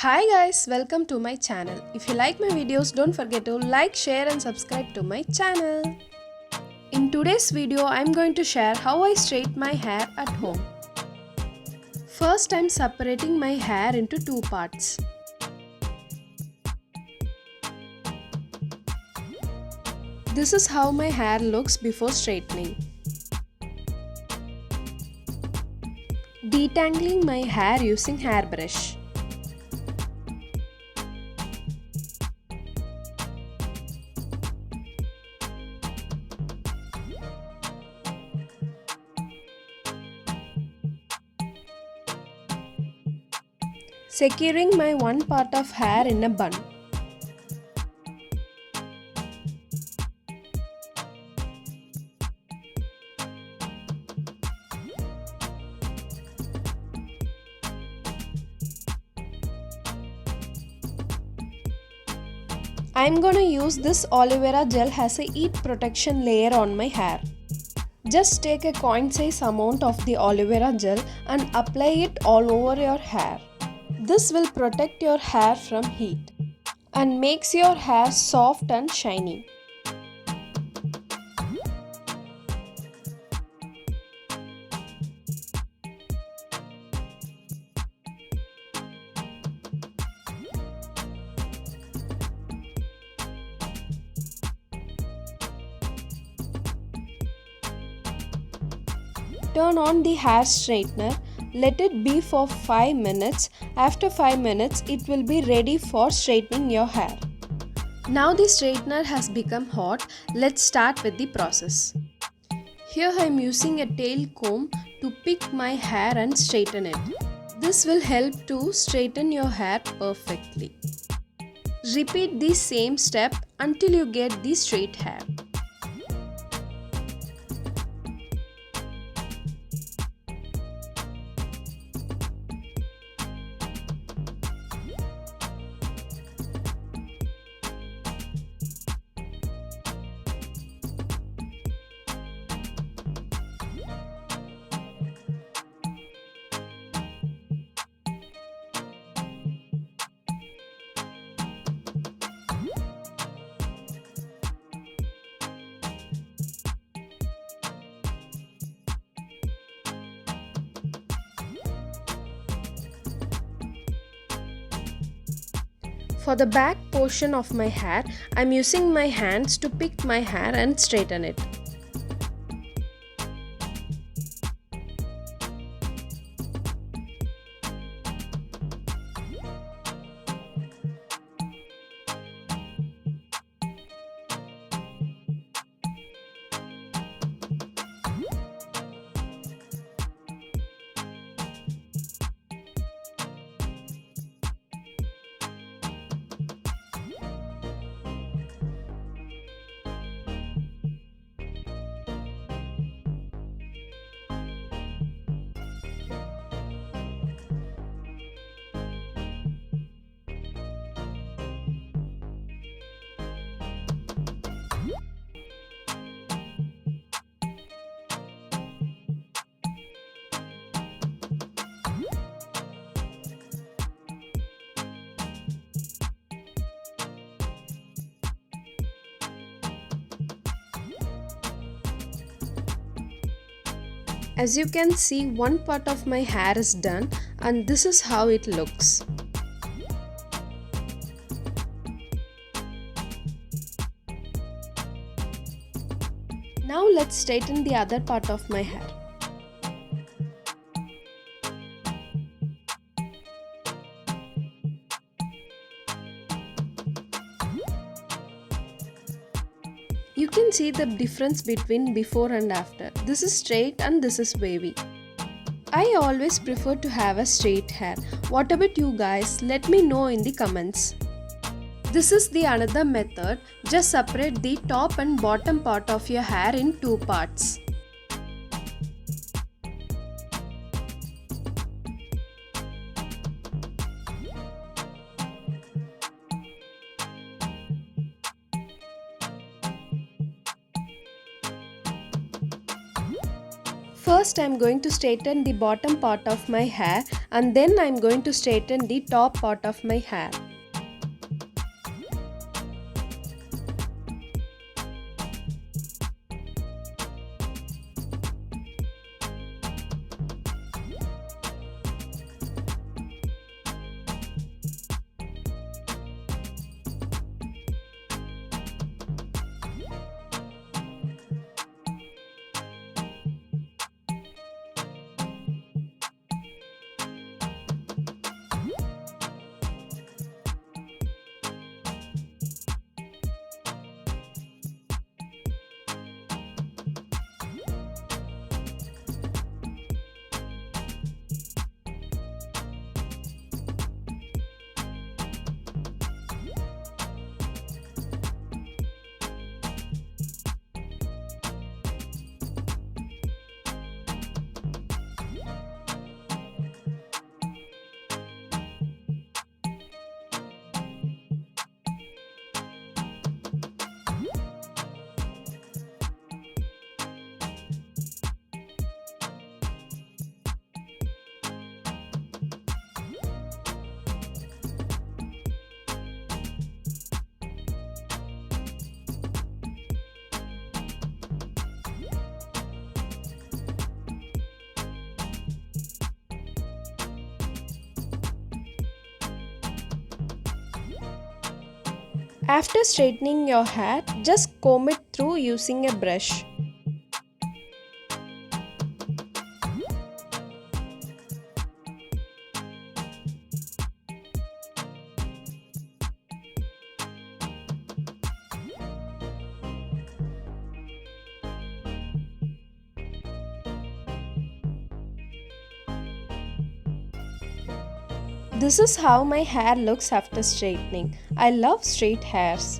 Hi guys, welcome to my channel. If you like my videos, don't forget to like, share and subscribe to my channel. In today's video, I'm going to share how I straighten my hair at home. First, I'm separating my hair into two parts. This is how my hair looks before straightening. Detangling my hair using hairbrush. Securing my one part of hair in a bun. I'm gonna use this aloe vera gel as a heat protection layer on my hair. Just take a coin size amount of the aloe vera gel and apply it all over your hair. This will protect your hair from heat and makes your hair soft and shiny. Turn on the hair straightener. Let it be for 5 minutes. After 5 minutes, it will be ready for straightening your hair. Now the straightener has become hot. Let's start with the process. Here I am using a tail comb to pick my hair and straighten it. This will help to straighten your hair perfectly. Repeat the same step until you get the straight hair. For the back portion of my hair, I am using my hands to pick my hair and straighten it. As you can see, one part of my hair is done and this is how it looks. Now let's straighten the other part of my hair. You can see the difference between before and after. This is straight and this is wavy. I always prefer to have a straight hair. What about you guys? Let me know in the comments. This is the another method. Just separate the top and bottom part of your hair in two parts. First I am going to straighten the bottom part of my hair and then I am going to straighten the top part of my hair. After straightening your hair, just comb it through using a brush. This is how my hair looks after straightening. I love straight hairs.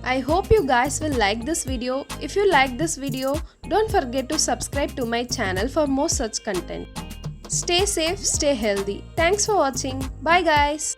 I hope you guys will like this video. If you like this video, don't forget to subscribe to my channel for more such content. Stay safe, stay healthy. Thanks for watching. Bye guys.